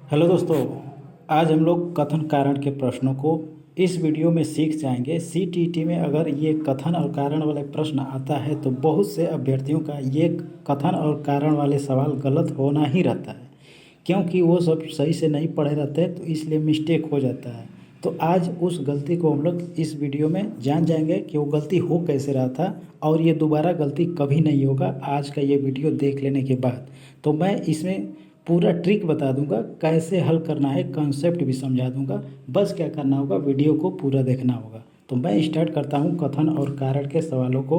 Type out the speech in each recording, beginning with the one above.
Hello दोस्तों। आज हम लोग कथन कारण के प्रश्नों को इस वीडियो में सीख जाएंगे। सीटीईटी में अगर ये कथन और कारण वाले प्रश्न आता है तो बहुत से अभ्यर्थियों का ये कथन और कारण वाले सवाल गलत होना ही रहता है, क्योंकि वो सब सही से नहीं पढ़े रहते हैं, तो इसलिए मिस्टेक हो जाता है। तो आज उस गलती को हम लोग इस वीडियो में जान जाएंगे कि वो गलती हो कैसे रहा था और ये दोबारा गलती कभी नहीं होगा आज का ये वीडियो देख लेने के बाद। तो मैं इसमें पूरा ट्रिक बता दूंगा, कैसे हल करना है, कॉन्सेप्ट भी समझा दूंगा। बस क्या करना होगा, वीडियो को पूरा देखना होगा। तो मैं स्टार्ट करता हूँ कथन और कारण के सवालों को।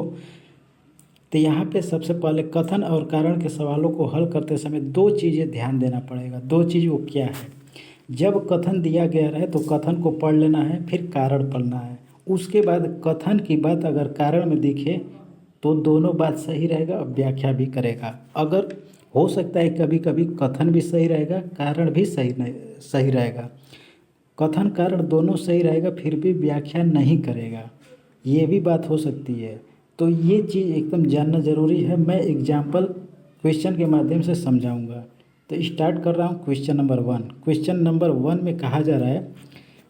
तो यहाँ पे सबसे पहले कथन और कारण के सवालों को हल करते समय दो चीज़ें ध्यान देना पड़ेगा। दो चीज़ वो क्या है? जब कथन दिया गया रहे तो कथन को पढ़ लेना है, फिर कारण पढ़ना है। उसके बाद कथन की बात अगर कारण में दिखे तो दोनों बात सही रहेगा और व्याख्या भी करेगा। अगर हो सकता है कभी कभी कथन भी सही रहेगा, कारण भी सही रहेगा। कथन कारण दोनों सही रहेगा फिर भी व्याख्या नहीं करेगा, ये भी बात हो सकती है। तो ये चीज़ एकदम जानना ज़रूरी है। मैं एग्जाम्पल क्वेश्चन के माध्यम से समझाऊंगा। तो स्टार्ट कर रहा हूँ क्वेश्चन नंबर 1। क्वेश्चन नंबर 1 में कहा जा रहा है,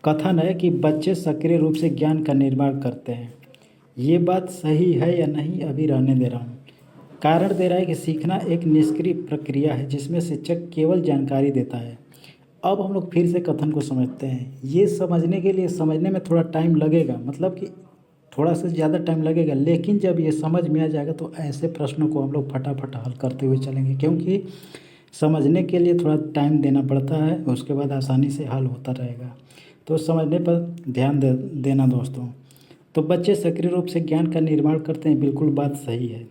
कथन है कि बच्चे सक्रिय रूप से ज्ञान का निर्माण करते हैं। ये बात सही है या नहीं अभी रहने दे रहा हूँ। कारण दे रहा है कि सीखना एक निष्क्रिय प्रक्रिया है जिसमें शिक्षक केवल जानकारी देता है। अब हम लोग फिर से कथन को समझते हैं। ये समझने के लिए समझने में थोड़ा टाइम लगेगा, मतलब कि थोड़ा सा ज़्यादा टाइम लगेगा, लेकिन जब ये समझ में आ जाएगा तो ऐसे प्रश्नों को हम लोग फटाफट हल करते हुए चलेंगे, क्योंकि समझने के लिए थोड़ा टाइम देना पड़ता है, उसके बाद आसानी से हल होता रहेगा। तो समझने पर ध्यान देना दोस्तों। तो बच्चे सक्रिय रूप से ज्ञान का निर्माण करते हैं, बिल्कुल बात सही है।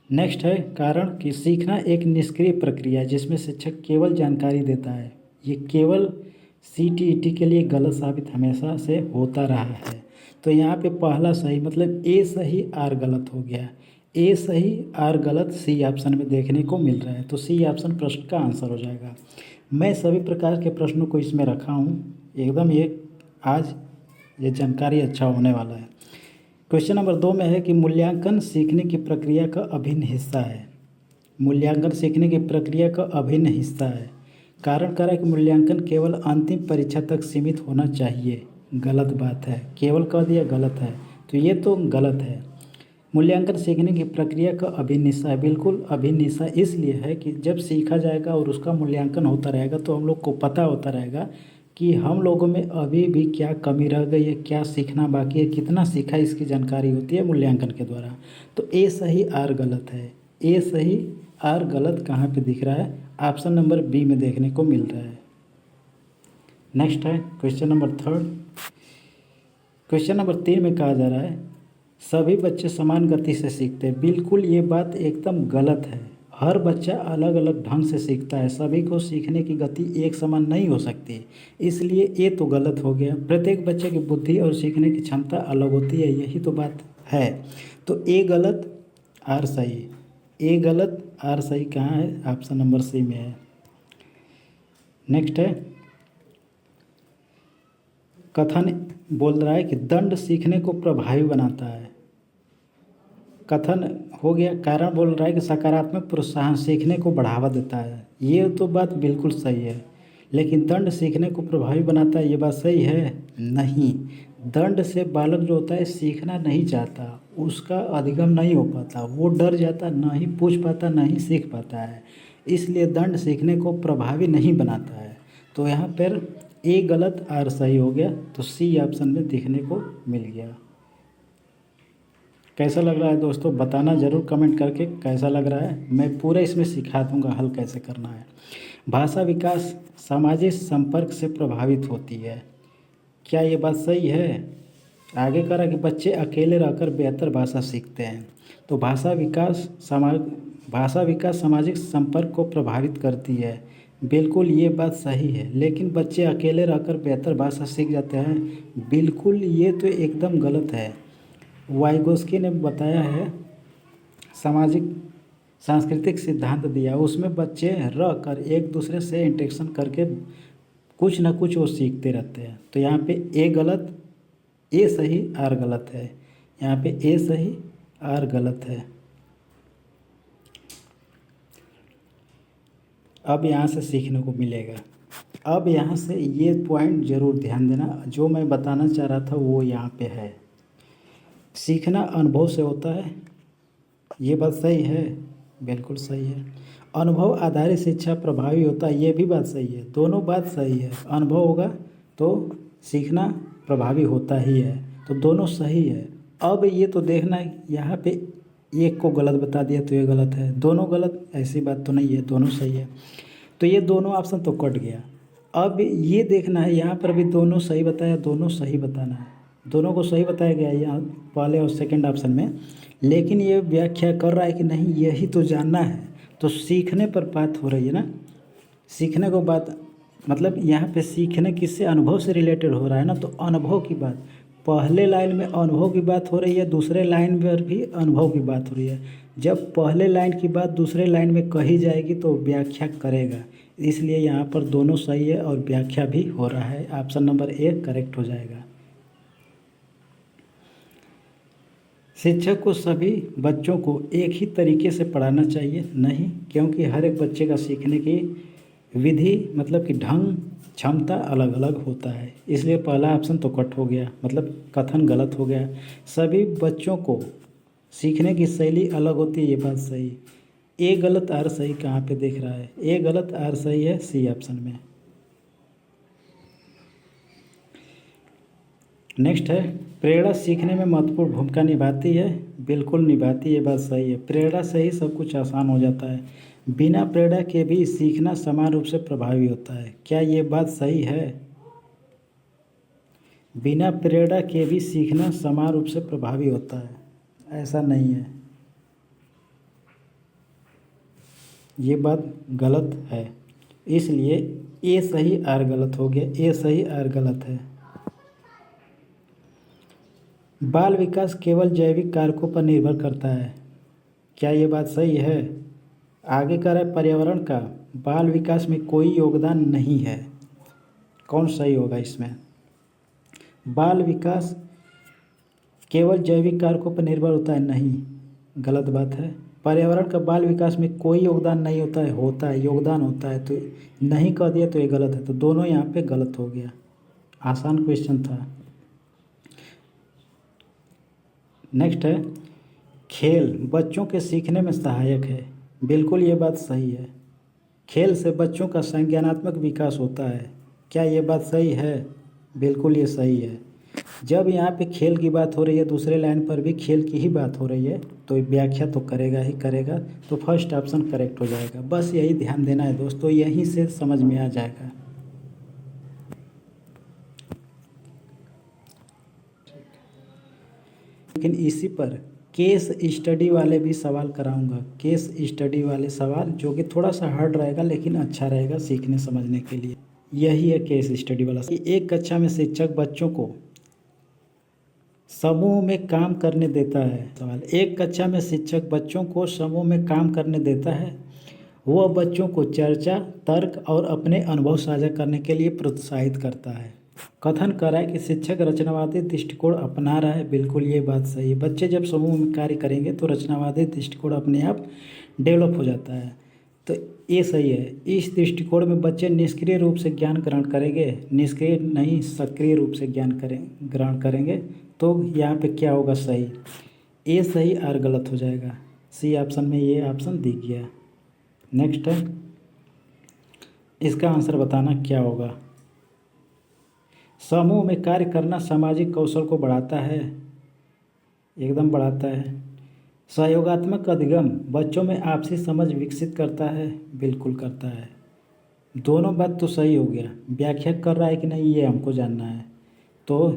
नेक्स्ट है कारण कि सीखना एक निष्क्रिय प्रक्रिया है जिसमें शिक्षक केवल जानकारी देता है। ये केवल सीटीईटी के लिए गलत साबित हमेशा से होता रहा है। तो यहाँ पे पहला सही, मतलब ए सही आर गलत हो गया। ए सही आर गलत सी ऑप्शन में देखने को मिल रहा है, तो सी ऑप्शन प्रश्न का आंसर हो जाएगा। मैं सभी प्रकार के प्रश्नों को इसमें रखा हूँ, एकदम ये आज ये जानकारी अच्छा होने वाला है। क्वेश्चन नंबर 2 में है कि मूल्यांकन सीखने की प्रक्रिया का अभिन्न हिस्सा है। मूल्यांकन सीखने की प्रक्रिया का अभिन्न हिस्सा है। कारण कह रहा है कि मूल्यांकन केवल अंतिम परीक्षा तक सीमित होना चाहिए। गलत बात है, केवल कह दिया गलत है, तो ये तो गलत है। मूल्यांकन सीखने की प्रक्रिया का अभिन्न हिस्सा है। बिल्कुल अभिन्न हिस्सा इसलिए है कि जब सीखा जाएगा और उसका मूल्यांकन होता रहेगा तो हम लोग को पता होता रहेगा कि हम लोगों में अभी भी क्या कमी रह गई है, क्या सीखना बाकी है, कितना सीखा, इसकी जानकारी होती है मूल्यांकन के द्वारा। तो ए सही आर गलत है। ए सही आर गलत कहाँ पे दिख रहा है? ऑप्शन नंबर बी में देखने को मिल रहा है। नेक्स्ट है क्वेश्चन नंबर 3। क्वेश्चन नंबर 3 में कहा जा रहा है सभी बच्चे समान गति से सीखते हैं। बिल्कुल ये बात एकदम गलत है। हर बच्चा अलग अलग ढंग से सीखता है, सभी को सीखने की गति एक समान नहीं हो सकती, इसलिए ये तो गलत हो गया। प्रत्येक बच्चे की बुद्धि और सीखने की क्षमता अलग होती है, यही तो बात है। तो ए गलत आर सही। ए गलत आर सही कहाँ है? ऑप्शन नंबर सी में है। नेक्स्ट है कथन बोल रहा है कि दंड सीखने को प्रभावी बनाता है। कथन हो गया। कारण बोल रहा है कि सकारात्मक प्रोत्साहन सीखने को बढ़ावा देता है। ये तो बात बिल्कुल सही है, लेकिन दंड सीखने को प्रभावी बनाता है, ये बात सही है? नहीं। दंड से बालक जो होता है सीखना नहीं चाहता, उसका अधिगम नहीं हो पाता, वो डर जाता, ना ही पूछ पाता, ना ही सीख पाता है, इसलिए दंड सीखने को प्रभावी नहीं बनाता है। तो यहाँ पर ए गलत आर सही हो गया, तो सी ऑप्शन में देखने को मिल गया। कैसा लग रहा है दोस्तों? बताना ज़रूर कमेंट करके कैसा लग रहा है। मैं पूरा इसमें सिखा दूंगा हल कैसे करना है। भाषा विकास सामाजिक संपर्क से प्रभावित होती है। क्या ये बात सही है? आगे करा कि बच्चे अकेले रहकर बेहतर भाषा सीखते हैं। तो भाषा विकास सामाजिक संपर्क को प्रभावित करती है। बिल्कुल ये बात सही है, लेकिन बच्चे अकेले रहकर बेहतर भाषा सीख जाते हैं, बिल्कुल ये तो एकदम गलत है। वाइगोस्की ने बताया है, सामाजिक सांस्कृतिक सिद्धांत दिया, उसमें बच्चे रह कर एक दूसरे से इंटरेक्शन करके कुछ ना कुछ वो सीखते रहते हैं। तो यहाँ पे ए गलत, ए सही आर गलत है। यहाँ पे ए सही आर गलत है। अब यहाँ से सीखने को मिलेगा। अब यहाँ से ये पॉइंट ज़रूर ध्यान देना, जो मैं बताना चाह रहा था वो यहाँ पे है। सीखना अनुभव से होता है, ये बात सही है, बिल्कुल सही है। अनुभव आधारित शिक्षा प्रभावी होता है, ये भी बात सही है। दोनों बात सही है। अनुभव होगा तो सीखना प्रभावी होता ही है, तो दोनों सही है। अब ये तो देखना है, यहाँ पे एक को गलत बता दिया तो ये गलत है, दोनों गलत, ऐसी बात तो नहीं है, दोनों सही है। तो ये दोनों ऑप्शन तो कट गया। अब ये देखना है, यहाँ पर भी दोनों सही बताया, दोनों सही बताना है, दोनों को सही बताया गया है यहाँ पहले और सेकंड ऑप्शन में। लेकिन ये व्याख्या कर रहा है कि नहीं, यही तो जानना है। तो सीखने पर बात हो रही है ना, सीखने को बात, मतलब यहाँ पे सीखने किससे, अनुभव से रिलेटेड हो रहा है ना, तो अनुभव की बात पहले लाइन में अनुभव की बात हो रही है, दूसरे लाइन पर भी अनुभव की बात हो रही है। जब पहले लाइन की बात दूसरे लाइन में कही जाएगी तो व्याख्या करेगा, इसलिए यहाँ पर दोनों सही है और व्याख्या भी हो रहा है। ऑप्शन नंबर ए करेक्ट हो जाएगा। शिक्षक को सभी बच्चों को एक ही तरीके से पढ़ाना चाहिए? नहीं, क्योंकि हर एक बच्चे का सीखने की विधि, मतलब कि ढंग, क्षमता अलग अलग होता है, इसलिए पहला ऑप्शन तो कट हो गया, मतलब कथन गलत हो गया। सभी बच्चों को सीखने की शैली अलग होती है, ये बात सही। ए गलत आर सही कहाँ पे दिख रहा है? ए गलत आर सही है सी ऑप्शन में। नेक्स्ट है, प्रेरणा सीखने में महत्वपूर्ण भूमिका निभाती है? बिल्कुल निभाती है, ये बात सही है। प्रेरणा से ही सब कुछ आसान हो जाता है। बिना प्रेरणा के भी सीखना समान रूप से प्रभावी होता है, क्या ये बात सही है? बिना प्रेरणा के भी सीखना समान रूप से प्रभावी होता है, ऐसा नहीं है, ये बात गलत है। इसलिए ए सही आर गलत हो गया, ए सही आर गलत है। बाल विकास केवल जैविक कारकों पर निर्भर करता है, क्या ये बात सही है? आगे कह रहा है पर्यावरण का बाल विकास में कोई योगदान नहीं है, कौन सही होगा इसमें? बाल विकास केवल जैविक कारकों पर निर्भर होता है, नहीं, गलत बात है। पर्यावरण का बाल विकास में कोई योगदान नहीं होता है, होता है, योगदान होता है, तो नहीं कह दिया तो ये गलत है, तो दोनों यहाँ पे गलत हो गया। आसान क्वेश्चन था। नेक्स्ट है, खेल बच्चों के सीखने में सहायक है? बिल्कुल ये बात सही है। खेल से बच्चों का संज्ञानात्मक विकास होता है, क्या ये बात सही है? बिल्कुल ये सही है। जब यहाँ पे खेल की बात हो रही है, दूसरे लाइन पर भी खेल की ही बात हो रही है, तो व्याख्या तो करेगा ही करेगा, तो फर्स्ट ऑप्शन करेक्ट हो जाएगा। बस यही ध्यान देना है दोस्तों, यहीं से समझ में आ जाएगा। लेकिन इसी पर केस स्टडी वाले भी सवाल कराऊंगा, केस स्टडी वाले सवाल, जो कि थोड़ा सा हार्ड रहेगा लेकिन अच्छा रहेगा सीखने समझने के लिए। यही है केस स्टडी वाला। एक कक्षा में शिक्षक बच्चों को समूह में काम करने देता है। सवाल, एक कक्षा में शिक्षक बच्चों को समूह में काम करने देता है, वह बच्चों को चर्चा, तर्क और अपने अनुभव साझा करने के लिए प्रोत्साहित करता है। कथन कर रहा है कि शिक्षक रचनावादी दृष्टिकोण अपना रहा है, बिल्कुल ये बात सही है। बच्चे जब समूह में कार्य करेंगे तो रचनावादी दृष्टिकोण अपने आप डेवलप हो जाता है, तो ये सही है। इस दृष्टिकोण में बच्चे निष्क्रिय रूप से ज्ञान ग्रहण करेंगे, निष्क्रिय नहीं सक्रिय रूप से ज्ञान ग्रहण करेंगे, तो यहाँ पे क्या होगा? सही। ए सही आर गलत हो जाएगा, सी ऑप्शन में ये ऑप्शन दिख गया। नेक्स्ट है, इसका आंसर बताना क्या होगा? समूह में कार्य करना सामाजिक कौशल को बढ़ाता है, एकदम बढ़ाता है। सहयोगात्मक अधिगम बच्चों में आपसी समझ विकसित करता है, बिल्कुल करता है। दोनों बात तो सही हो गया। व्याख्या कर रहा है कि नहीं, ये हमको जानना है, तो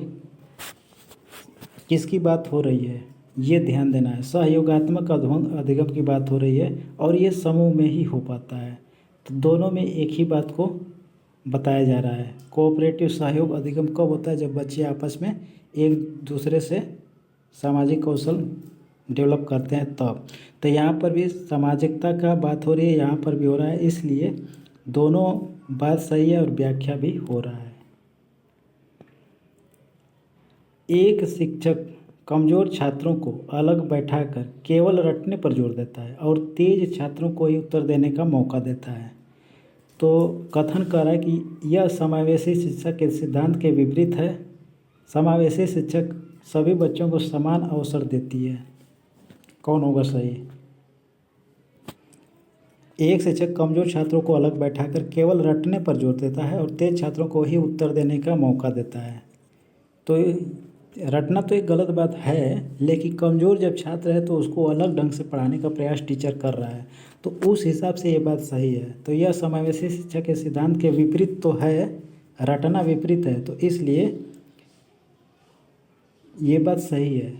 किसकी बात हो रही है ये ध्यान देना है। सहयोगात्मक अधिगम की बात हो रही है और ये समूह में ही हो पाता है, तो दोनों में एक ही बात को बताया जा रहा है। कोऑपरेटिव सहयोग अधिगम कब होता है? जब बच्चे आपस में एक दूसरे से सामाजिक कौशल डेवलप करते हैं तब। तो यहाँ पर भी सामाजिकता का बात हो रही है, यहाँ पर भी हो रहा है, इसलिए दोनों बात सही है और व्याख्या भी हो रहा है। एक शिक्षक कमज़ोर छात्रों को अलग बैठाकर केवल रटने पर जोर देता है और तेज छात्रों को ही उत्तर देने का मौका देता है। तो कथन कर रहा है कि यह समावेशी शिक्षा के सिद्धांत के विपरीत है। समावेशी शिक्षक सभी बच्चों को समान अवसर देती है। कौन होगा सही? एक शिक्षक कमज़ोर छात्रों को अलग बैठाकर केवल रटने पर जोर देता है और तेज छात्रों को ही उत्तर देने का मौका देता है। तो रटना तो एक गलत बात है, लेकिन कमज़ोर जब छात्र है तो उसको अलग ढंग से पढ़ाने का प्रयास टीचर कर रहा है, तो उस हिसाब से ये बात सही है। तो यह समावेशी शिक्षा के सिद्धांत के विपरीत तो है, रटना विपरीत है, तो इसलिए ये बात सही है।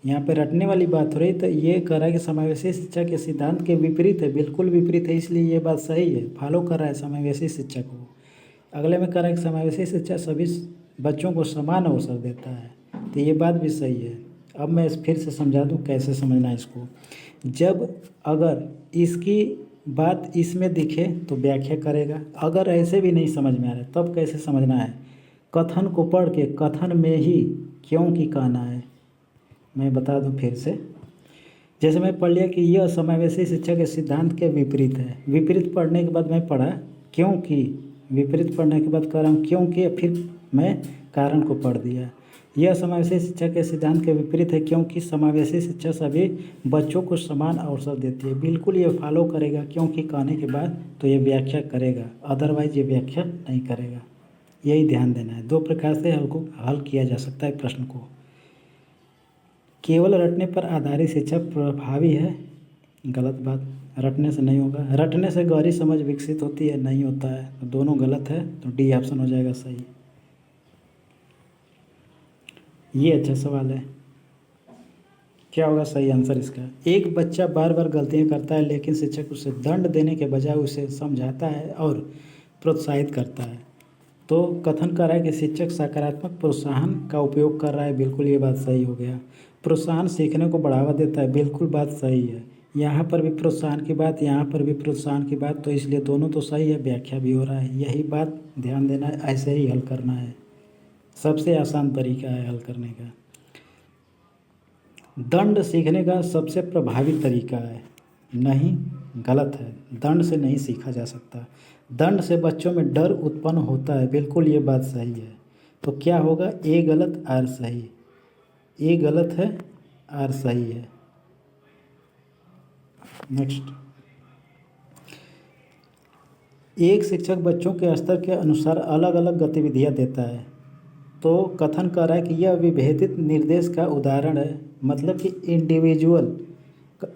यहाँ पे रटने वाली बात हो रही, तो ये कह रहा है कि समावेशी शिक्षा के सिद्धांत के विपरीत है, बिल्कुल विपरीत है, इसलिए ये बात सही है, फॉलो कर रहा है समावेशी शिक्षा को। अगले में कह रहा है कि समावेशी शिक्षा सभी बच्चों को समान अवसर देता है, तो ये बात भी सही है। अब मैं फिर से समझा दूँ कैसे समझना है इसको। जब अगर इसकी बात इसमें दिखे तो व्याख्या करेगा, अगर ऐसे भी नहीं समझ में आ रहा तब कैसे समझना है? कथन को पढ़ के कथन में ही क्योंकि कहना है। मैं बता दूं फिर से, जैसे मैं पढ़ लिया कि यह समावेशी शिक्षा के सिद्धांत के विपरीत है। विपरीत पढ़ने के बाद मैं पढ़ा क्योंकि, विपरीत पढ़ने के बाद कह रहा हूँ क्योंकि, फिर मैं कारण को पढ़ दिया। यह समावेशी शिक्षा के सिद्धांत के विपरीत है क्योंकि समावेशी शिक्षा सभी बच्चों को समान अवसर देती है। बिल्कुल ये फॉलो करेगा क्योंकि कहने के बाद, तो ये व्याख्या करेगा, अदरवाइज ये व्याख्या नहीं करेगा। यही ध्यान देना है। दो प्रकार से हल किया जा सकता है प्रश्न को। केवल रटने पर आधारित शिक्षा प्रभावी है, गलत बात, रटने से नहीं होगा। रटने से गहरी समझ विकसित होती है, नहीं होता है, तो दोनों गलत है, तो डी ऑप्शन हो जाएगा सही। ये अच्छा सवाल है, क्या होगा सही आंसर इसका? एक बच्चा बार बार गलतियां करता है लेकिन शिक्षक उसे दंड देने के बजाय उसे समझाता है और प्रोत्साहित करता है। तो कथन कर रहा है कि शिक्षक सकारात्मक प्रोत्साहन का उपयोग कर रहा है, बिल्कुल ये बात सही हो गया। प्रोत्साहन सीखने को बढ़ावा देता है, बिल्कुल बात सही है। यहाँ पर भी प्रोत्साहन की बात, यहाँ पर भी प्रोत्साहन की बात, तो इसलिए दोनों तो सही है, व्याख्या भी हो रहा है। यही बात ध्यान देना है, ऐसे ही हल करना है, सबसे आसान तरीका है हल करने का। दंड सीखने का सबसे प्रभावी तरीका है, नहीं, गलत है, दंड से नहीं सीखा जा सकता। दंड से बच्चों में डर उत्पन्न होता है, बिल्कुल ये बात सही है। तो क्या होगा? ए गलत आर सही, ए गलत है आर सही है। नेक्स्ट, एक शिक्षक बच्चों के स्तर के अनुसार अलग अलग गतिविधियां देता है। तो कथन कर रहा है कि यह विभेदित निर्देश का उदाहरण है, मतलब कि इंडिविजुअल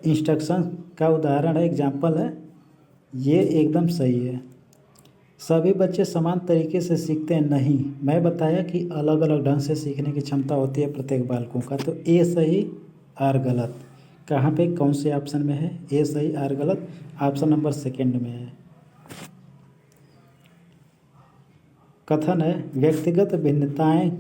इंस्ट्रक्शन का उदाहरण है, एग्जाम्पल है, ये एकदम सही है। सभी बच्चे समान तरीके से सीखते हैं, नहीं, मैं बताया कि अलग अलग ढंग से सीखने की क्षमता होती है प्रत्येक बालकों का। तो ए सही आर गलत, कहाँ पे कौन से ऑप्शन में है? ए सही आर गलत, ऑप्शन नंबर सेकंड में है। कथन है व्यक्तिगत भिन्नताएं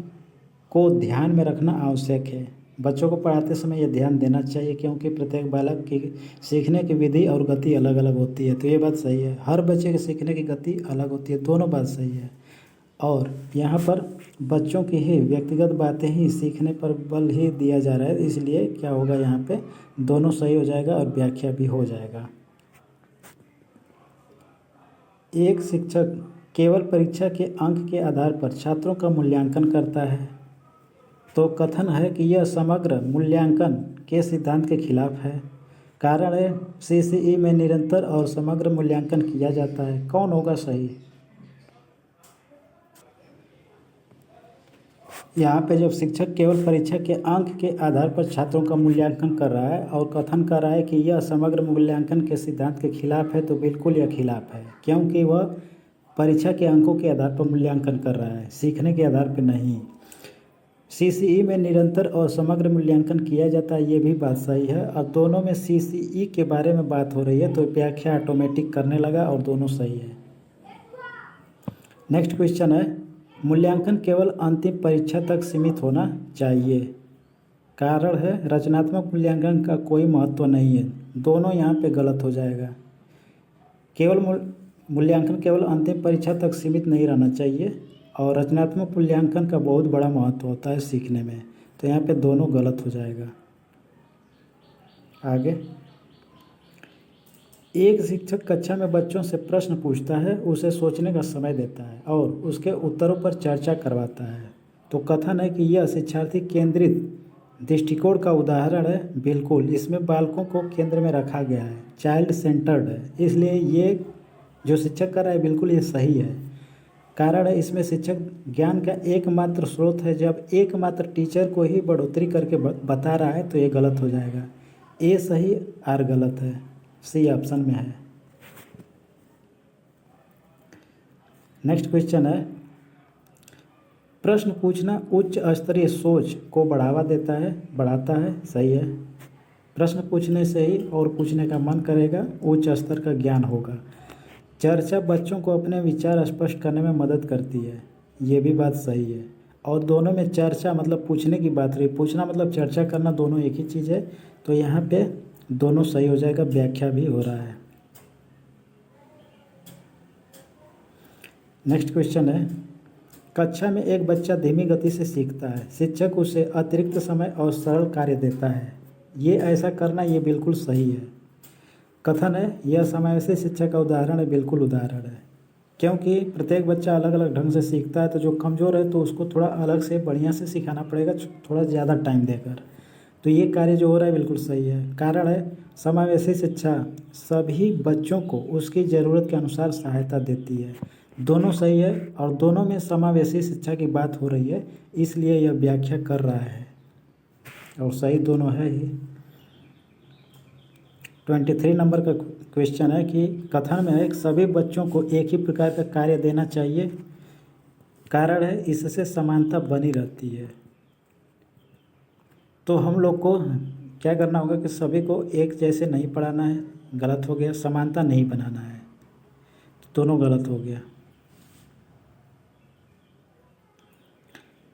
को ध्यान में रखना आवश्यक है। बच्चों को पढ़ाते समय यह ध्यान देना चाहिए क्योंकि प्रत्येक बालक की सीखने की विधि और गति अलग अलग होती है। तो ये बात सही है, हर बच्चे के सीखने की गति अलग होती है, दोनों बात सही है। और यहाँ पर बच्चों की ही व्यक्तिगत बातें ही सीखने पर बल ही दिया जा रहा है, इसलिए क्या होगा यहाँ पे दोनों सही हो जाएगा और व्याख्या भी हो जाएगा। एक शिक्षक केवल परीक्षा के अंक के आधार पर छात्रों का मूल्यांकन करता है। तो कथन है कि यह समग्र मूल्यांकन के सिद्धांत के खिलाफ है। कारण है सीसीई में निरंतर और समग्र मूल्यांकन किया जाता है। कौन होगा सही? यहाँ पे जब शिक्षक केवल परीक्षा के अंक के आधार पर छात्रों का मूल्यांकन कर रहा है और कथन कर रहा है कि यह समग्र मूल्यांकन के सिद्धांत के खिलाफ है, तो बिल्कुल यह खिलाफ है, क्योंकि वह परीक्षा के अंकों के आधार पर मूल्यांकन कर रहा है, सीखने के आधार पर नहीं। सीसीई में निरंतर और समग्र मूल्यांकन किया जाता है, ये भी बात सही है। और दोनों में सीसीई के बारे में बात हो रही है, तो व्याख्या ऑटोमेटिक करने लगा और दोनों सही है। नेक्स्ट क्वेश्चन है मूल्यांकन केवल अंतिम परीक्षा तक सीमित होना चाहिए। कारण है रचनात्मक मूल्यांकन का कोई महत्व नहीं है, दोनों यहाँ पे गलत हो जाएगा। केवल मूल्यांकन केवल अंतिम परीक्षा तक सीमित नहीं रहना चाहिए और रचनात्मक मूल्यांकन का बहुत बड़ा महत्व होता है सीखने में, तो यहाँ पे दोनों गलत हो जाएगा। आगे, एक शिक्षक कक्षा में बच्चों से प्रश्न पूछता है, उसे सोचने का समय देता है और उसके उत्तरों पर चर्चा करवाता है। तो कथन है कि यह शिक्षार्थी केंद्रित दृष्टिकोण का उदाहरण है। बिल्कुल, इसमें बालकों को केंद्र में रखा गया है, चाइल्ड सेंटर्ड है, इसलिए ये जो शिक्षक कर रहा है बिल्कुल ये सही है। कारण है इसमें शिक्षक ज्ञान का एकमात्र स्रोत है। जब एकमात्र टीचर को ही बढ़ोतरी करके बता रहा है तो ये गलत हो जाएगा। ए सही, आर गलत है, सी ऑप्शन में है। नेक्स्ट क्वेश्चन है, प्रश्न पूछना उच्च स्तरीय सोच को बढ़ावा देता है, बढ़ाता है, सही है। प्रश्न पूछने से ही और पूछने का मन करेगा, उच्च स्तर का ज्ञान होगा। चर्चा बच्चों को अपने विचार स्पष्ट करने में मदद करती है, ये भी बात सही है। और दोनों में चर्चा मतलब पूछने की बात रही, पूछना मतलब चर्चा करना, दोनों एक ही चीज़ है, तो यहाँ पे दोनों सही हो जाएगा, व्याख्या भी हो रहा है। नेक्स्ट क्वेश्चन है, कक्षा में एक बच्चा धीमी गति से सीखता है, शिक्षक उसे अतिरिक्त समय और सरल कार्य देता है, ये ऐसा करना ये बिल्कुल सही है। कथन है यह समावेशी शिक्षा का उदाहरण है, बिल्कुल उदाहरण है, क्योंकि प्रत्येक बच्चा अलग अलग ढंग से सीखता है, तो जो कमज़ोर है तो उसको थोड़ा अलग से बढ़िया से सिखाना पड़ेगा, थोड़ा ज़्यादा टाइम देकर। तो ये कार्य जो हो रहा है बिल्कुल सही है। कारण है समावेशी शिक्षा सभी बच्चों को उसकी ज़रूरत के अनुसार सहायता देती है, दोनों सही है। और दोनों में समावेशी शिक्षा की बात हो रही है, इसलिए यह व्याख्या कर रहा है और सही दोनों है ही। 23 नंबर का क्वेश्चन है कि कथन में है सभी बच्चों को एक ही प्रकार का कार्य देना चाहिए। कारण है इससे समानता बनी रहती है। तो हम लोग को क्या करना होगा कि सभी को एक जैसे नहीं पढ़ाना है, गलत हो गया। समानता नहीं बनाना है, दोनों गलत हो गया।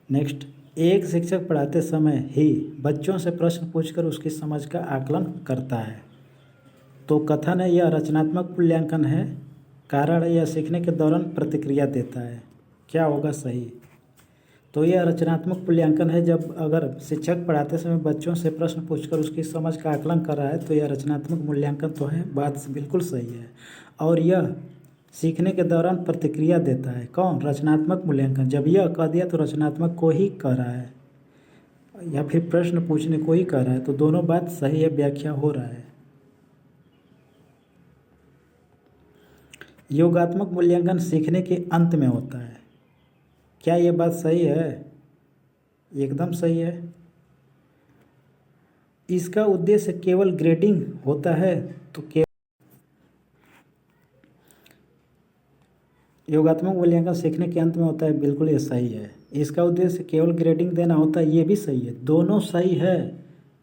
नेक्स्ट, एक शिक्षक पढ़ाते समय ही बच्चों से प्रश्न पूछकर उसकी समझ का आकलन करता है। तो कथन है यह रचनात्मक मूल्यांकन है। कारण है यह सीखने के दौरान प्रतिक्रिया देता है, क्या होगा सही। तो यह रचनात्मक मूल्यांकन है। जब अगर शिक्षक पढ़ाते समय बच्चों से प्रश्न पूछकर उसकी समझ का आकलन कर रहा है तो यह रचनात्मक मूल्यांकन तो है, बात बिल्कुल सही है। और यह सीखने के दौरान प्रतिक्रिया देता है, कौन, रचनात्मक मूल्यांकन। जब यह कह दिया तो रचनात्मक को ही कह रहा है या फिर प्रश्न पूछने को ही कह रहा है, तो दोनों बात सही है, व्याख्या हो रहा है। योगात्मक मूल्यांकन सीखने के अंत में होता है, क्या ये बात सही है, एकदम सही है। इसका उद्देश्य केवल ग्रेडिंग होता है, तो योगात्मक मूल्यांकन सीखने के अंत में होता है, बिल्कुल ये सही है। इसका उद्देश्य केवल ग्रेडिंग देना होता है, ये भी सही है, दोनों सही है,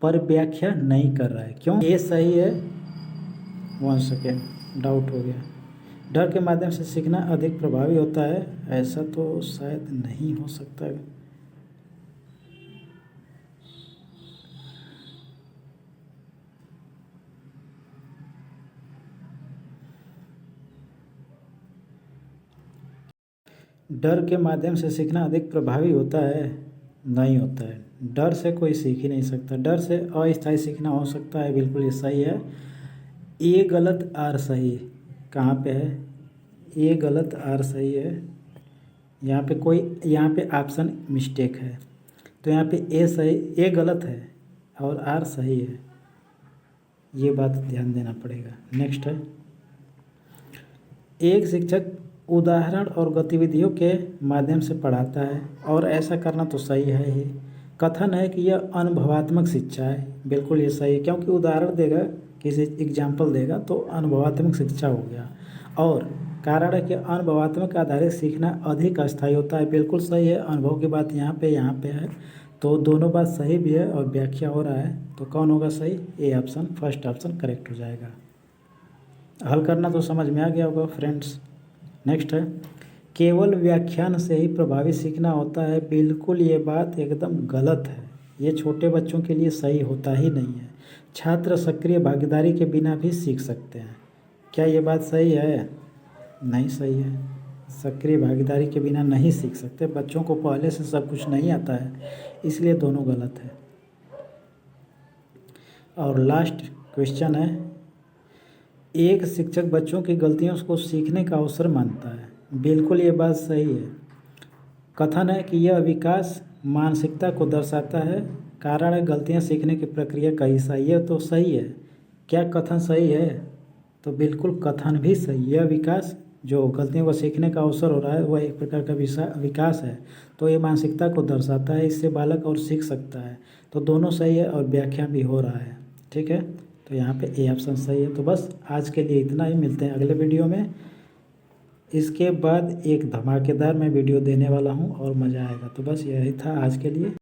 पर व्याख्या नहीं कर रहा है, क्यों, ये सही है। 1 सेकेंड, डाउट हो गया। डर के माध्यम से सीखना अधिक प्रभावी होता है, ऐसा तो शायद नहीं हो सकता है। डर के माध्यम से सीखना अधिक प्रभावी होता है, नहीं होता है। डर से कोई सीख ही नहीं सकता, डर से अस्थायी सीखना हो सकता है, बिल्कुल ये सही है। ये गलत, आर सही, कहाँ पे है, ये गलत, आर सही है। यहाँ पे ऑप्शन मिस्टेक है, तो यहाँ पे ए सही, ए गलत है और आर सही है, ये बात ध्यान देना पड़ेगा। नेक्स्ट है, एक शिक्षक उदाहरण और गतिविधियों के माध्यम से पढ़ाता है, और ऐसा करना तो सही है ही। कथन है कि यह अनुभवात्मक शिक्षा है, बिल्कुल ये सही है, क्योंकि उदाहरण देगा, किसी एग्जाम्पल देगा तो अनुभवात्मक शिक्षा हो गया। और कारण है कि अनुभवात्मक आधारित सीखना अधिक अस्थायी होता है, बिल्कुल सही है। अनुभव की बात यहाँ पे है, तो दोनों बात सही भी है और व्याख्या हो रहा है, तो कौन होगा सही, A option, first option correct हो जाएगा। हल करना तो समझ में आ गया होगा फ्रेंड्स। नेक्स्ट है, केवल व्याख्यान से ही प्रभावी सीखना होता है, बिल्कुल ये बात एकदम गलत है, ये छोटे बच्चों के लिए सही होता ही नहीं है। छात्र सक्रिय भागीदारी के बिना भी सीख सकते हैं, क्या ये बात सही है, नहीं सही है। सक्रिय भागीदारी के बिना नहीं सीख सकते, बच्चों को पहले से सब कुछ नहीं आता है, इसलिए दोनों गलत है। और लास्ट क्वेश्चन है, एक शिक्षक बच्चों की गलतियों को सीखने का अवसर मानता है। बिल्कुल ये बात सही है। कथन है कि यह विकास मानसिकता को दर्शाता है। कारण है गलतियाँ सीखने की प्रक्रिया का हिस्सा। ये तो सही है। क्या कथन सही है? तो बिल्कुल कथन भी सही। यह विकास जो गलतियों को सीखने का अवसर हो रहा है वह एक प्रकार का विकास है। तो ये मानसिकता को दर्शाता है, इससे बालक और सीख सकता है। तो दोनों सही है और व्याख्या भी हो रहा है। ठीक है, तो यहाँ पे ए ऑप्शन सही है। तो बस आज के लिए इतना ही, मिलते हैं अगले वीडियो में। इसके बाद एक धमाकेदार मैं वीडियो देने वाला हूँ और मज़ा आएगा। तो बस यही था आज के लिए।